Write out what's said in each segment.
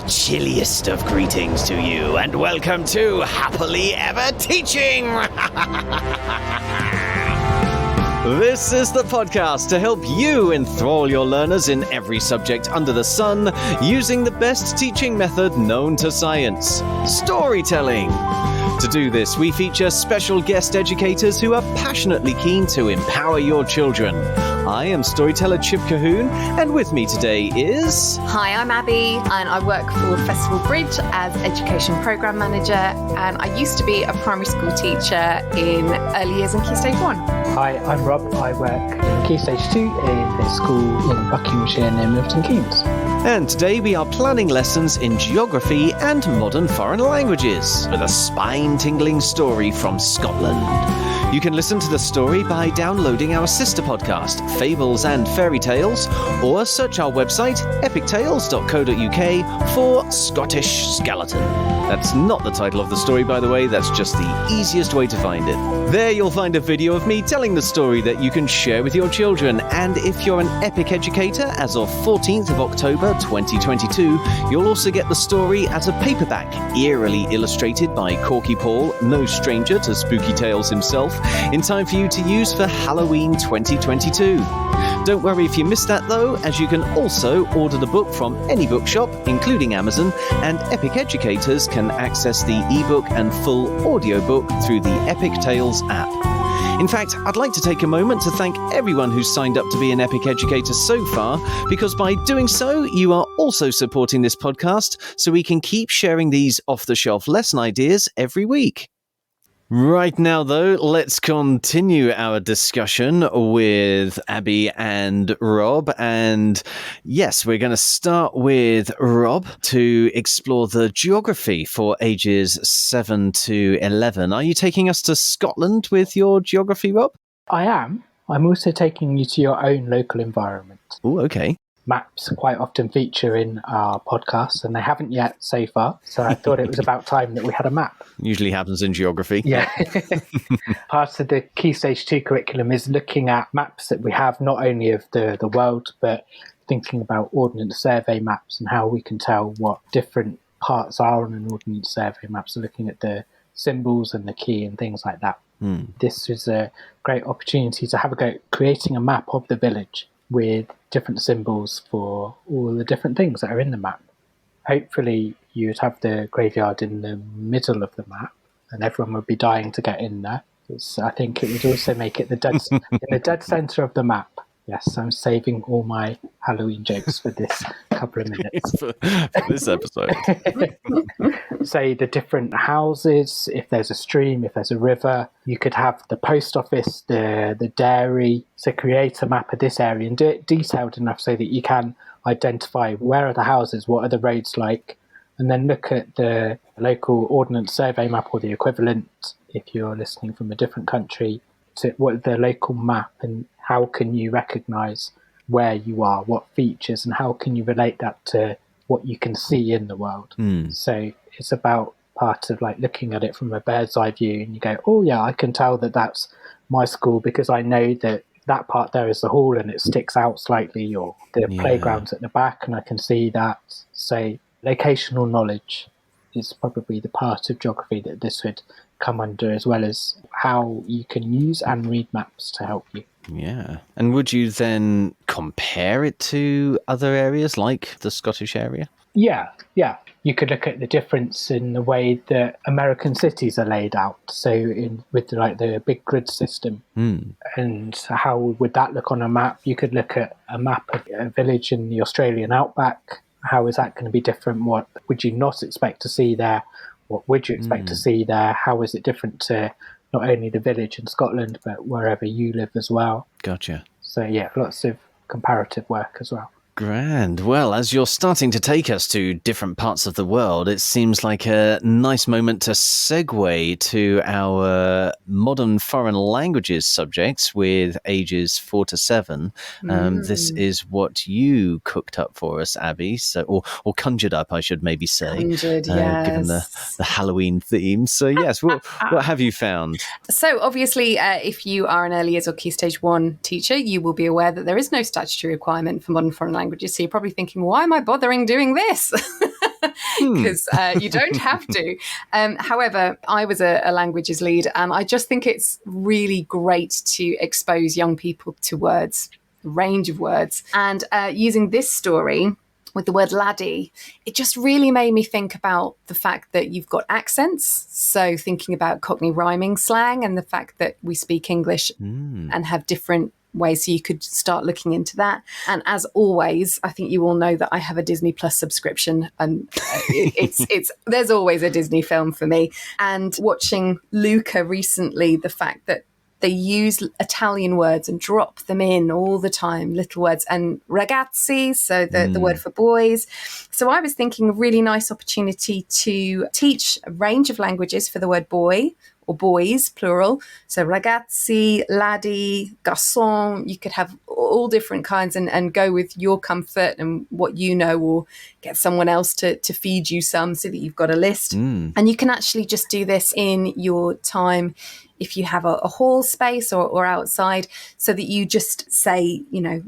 chilliest of greetings to you, and welcome to Happily Ever Teaching! This is the podcast to help you enthrall your learners in every subject under the sun using the best teaching method known to science, storytelling. To do this, we feature special guest educators who are passionately keen to empower your children. I am storyteller Chip Cahoon, and with me today is... Hi, I'm Abby, and I work for Festival Bridge as Education Programme Manager, and I used to be a primary school teacher in early years in Key Stage 1. Hi, I'm Rob. I work in Key Stage 2 in a school in Buckinghamshire near Milton Keynes. And today we are planning lessons in geography and modern foreign languages with a spine-tingling story from Scotland. You can listen to the story by downloading our sister podcast, Fables and Fairy Tales, or search our website, epictales.co.uk, for Scottish Skeleton. That's not the title of the story, by the way, that's just the easiest way to find it. There you'll find a video of me telling the story that you can share with your children, and if you're an Epic educator, as of 14th of October 2022, you'll also get the story as a paperback, eerily illustrated by Corky Paul, no stranger to spooky tales himself, in time for you to use for Halloween 2022. Don't worry if you missed that though, as you can also order the book from any bookshop, including Amazon, and Epic educators can access the ebook and full audiobook through the Epic Tales app. In fact, I'd like to take a moment to thank everyone who's signed up to be an Epic educator so far, because by doing so, you are also supporting this podcast so we can keep sharing these off-the-shelf lesson ideas every week. Right now, though, let's continue our discussion with Abby and Rob. And yes, we're going to start with Rob to explore the geography for ages 7 to 11. Are you taking us to Scotland with your geography, Rob? I am. I'm also taking you to your own local environment. Oh, okay. Maps quite often feature in our podcast, and they haven't yet so far. So I thought it was about time that we had a map. Usually happens in geography. Yeah. Part of the Key Stage 2 curriculum is looking at maps that we have, not only of the world, but thinking about Ordnance Survey maps and how we can tell what different parts are on an Ordnance Survey map. So looking at the symbols and the key and things like that. This is a great opportunity to have a go at creating a map of the village with different symbols for all the different things that are in the map. Hopefully you'd have the graveyard in the middle of the map and everyone would be dying to get in there. I think it would also make it in the dead centre of the map. Yes, I'm saving all my Halloween jokes for this couple of minutes. for this episode. Say the different houses, if there's a stream, if there's a river. You could have the post office, the dairy. So create a map of this area and do it detailed enough so that you can identify where are the houses, what are the roads like, and then look at the local Ordnance Survey map or the equivalent if you're listening from a different country, to what the local map and how can you recognise where you are, what features, and how can you relate that to what you can see in the world. So it's about part of like looking at it from a bird's eye view, and you go, oh yeah, I can tell that that's my school because I know that that part there is the hall and it sticks out slightly, or the playground's at the back and I can see that. So locational knowledge is probably the part of geography that this would come under, as well as how you can use and read maps to help you. Yeah. And would you then compare it to other areas like the Scottish area? Yeah. You could look at the difference in the way that American cities are laid out. So with the big grid system, and how would that look on a map? You could look at a map of a village in the Australian outback. How is that going to be different? What would you not expect to see there? What would you expect to see there? How is it different to not only the village in Scotland, but wherever you live as well? Gotcha. So yeah, lots of comparative work as well. Grand. Well, as you're starting to take us to different parts of the world, it seems like a nice moment to segue to our modern foreign languages subjects with ages 4 to 7. This is what you cooked up for us, Abby, or conjured up, I should maybe say, Conjured, given the Halloween theme. So yes, what have you found? So obviously, if you are an early years or Key Stage 1 teacher, you will be aware that there is no statutory requirement for modern foreign languages. So you're probably thinking, why am I bothering doing this? because you don't have to. However, I was a languages lead, and I just think it's really great to expose young people to words, a range of words. And using this story with the word laddie, it just really made me think about the fact that you've got accents. So thinking about Cockney rhyming slang and the fact that we speak English and have different ways, so you could start looking into that. And as always, I think you all know that I have a Disney Plus subscription, and it's there's always a Disney film for me. And watching Luca recently, the fact that they use Italian words and drop them in all the time, little words, and ragazzi, so the word for boys. So I was thinking a really nice opportunity to teach a range of languages for the word boy, or boys, plural. So ragazzi, laddie, garçon, you could have all different kinds and go with your comfort and what you know, or get someone else to feed you some so that you've got a list. And you can actually just do this in your time if you have a hall space or outside, so that you just say, you know,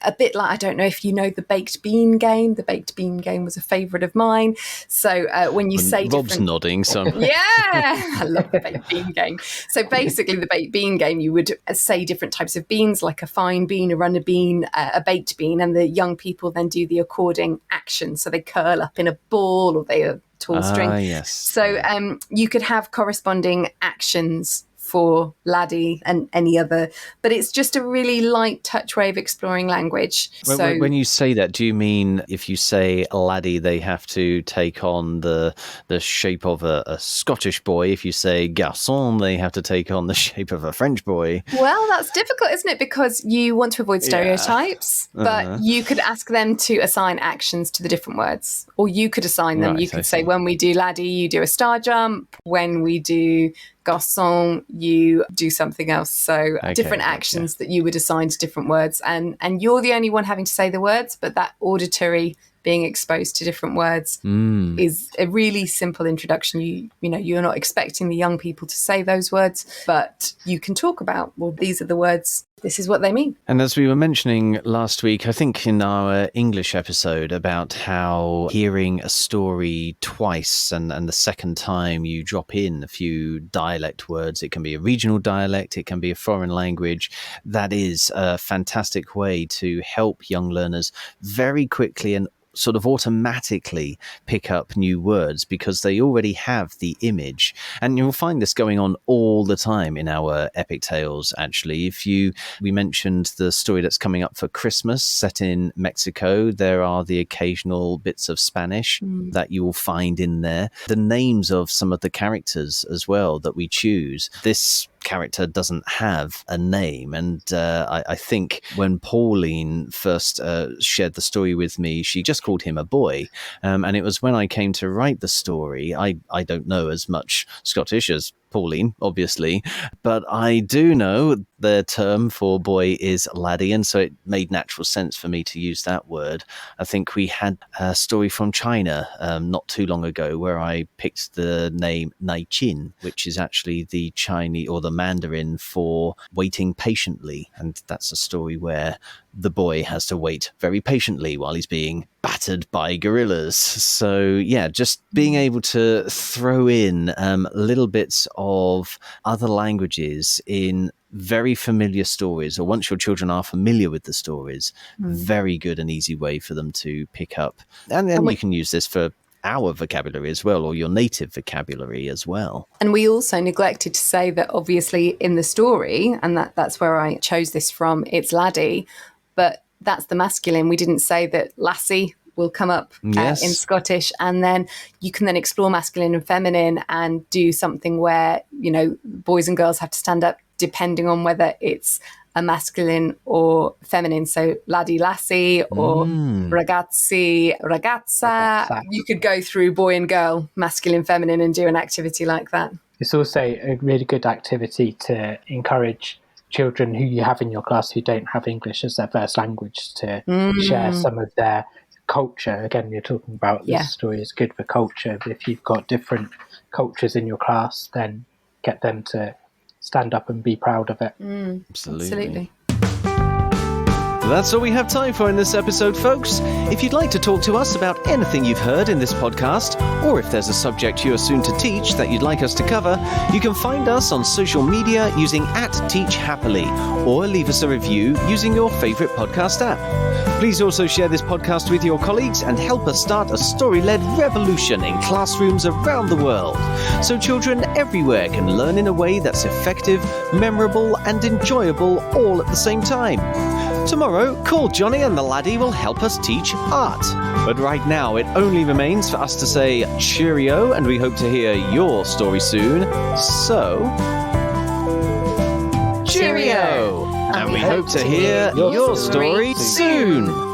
a bit like, I don't know if you know the baked bean game. The baked bean game was a favourite of mine. So when you say Rob's nodding, so yeah, I love the baked bean game. So basically the baked bean game, you would say different types of beans, like a fine bean, a runner bean, a baked bean, and the young people then do the according action. So they curl up in a ball, or they are tall string. Yes. So you could have corresponding actions for laddie and any other, but it's just a really light touch way of exploring language. When you say that, do you mean if you say laddie, they have to take on the shape of a Scottish boy? If you say garçon, they have to take on the shape of a French boy? Well, that's difficult, isn't it? Because you want to avoid stereotypes, but you could ask them to assign actions to the different words, or you could assign them. You could say, when we do laddie, you do a star jump. When we do garçon, you do something else. So different actions that you would assign to different words, and you're the only one having to say the words, but that auditory being exposed to different words is a really simple introduction. You know, you're not expecting the young people to say those words, but you can talk about, well, these are the words, this is what they mean. And as we were mentioning last week, I think in our English episode, about how hearing a story twice and the second time you drop in a few dialect words, it can be a regional dialect, it can be a foreign language, that is a fantastic way to help young learners very quickly and sort of automatically pick up new words, because they already have the image. And you'll find this going on all the time in our epic tales, actually. We mentioned the story that's coming up for Christmas set in Mexico. There are the occasional bits of Spanish that you will find in there. The names of some of the characters as well that we choose. This character doesn't have a name, and I think when Pauline first shared the story with me, she just called him a boy, and it was when I came to write the story. I don't know as much Scottish as Pauline, obviously, but I do know the term for boy is laddie, and so it made natural sense for me to use that word. I think we had a story from China not too long ago where I picked the name Nai Chin, which is actually the Chinese or the Mandarin for waiting patiently, and that's a story where the boy has to wait very patiently while he's being battered by gorillas. So yeah, just being able to throw in little bits of other languages in very familiar stories, or once your children are familiar with the stories, very good and easy way for them to pick up. And then you can use this for our vocabulary as well, or your native vocabulary as well. And we also neglected to say that obviously in the story, and that's where I chose this from, it's laddie, but that's the masculine. We didn't say that lassie will come up in Scottish, and then you can then explore masculine and feminine and do something where, you know, boys and girls have to stand up depending on whether it's a masculine or feminine. So laddie, lassie, or ragazzi, ragazza. You could go through boy and girl, masculine, feminine, and do an activity like that. It's also a really good activity to encourage children who you have in your class who don't have English as their first language to share some of their culture. Again, you're talking about this story is good for culture. If you've got different cultures in your class, then get them to stand up and be proud of it. Absolutely. That's all we have time for in this episode, folks. If you'd like to talk to us about anything you've heard in this podcast, or if there's a subject you are soon to teach that you'd like us to cover, you can find us on social media using @TeachHappily, or leave us a review using your favorite podcast app. Please also share this podcast with your colleagues and help us start a story-led revolution in classrooms around the world, so children everywhere can learn in a way that's effective, memorable, and enjoyable all at the same time. Tomorrow, Call Johnny and the Laddie will help us teach art. But right now, it only remains for us to say cheerio, and we hope to hear your story soon. So, cheerio! And we hope to hear your story soon.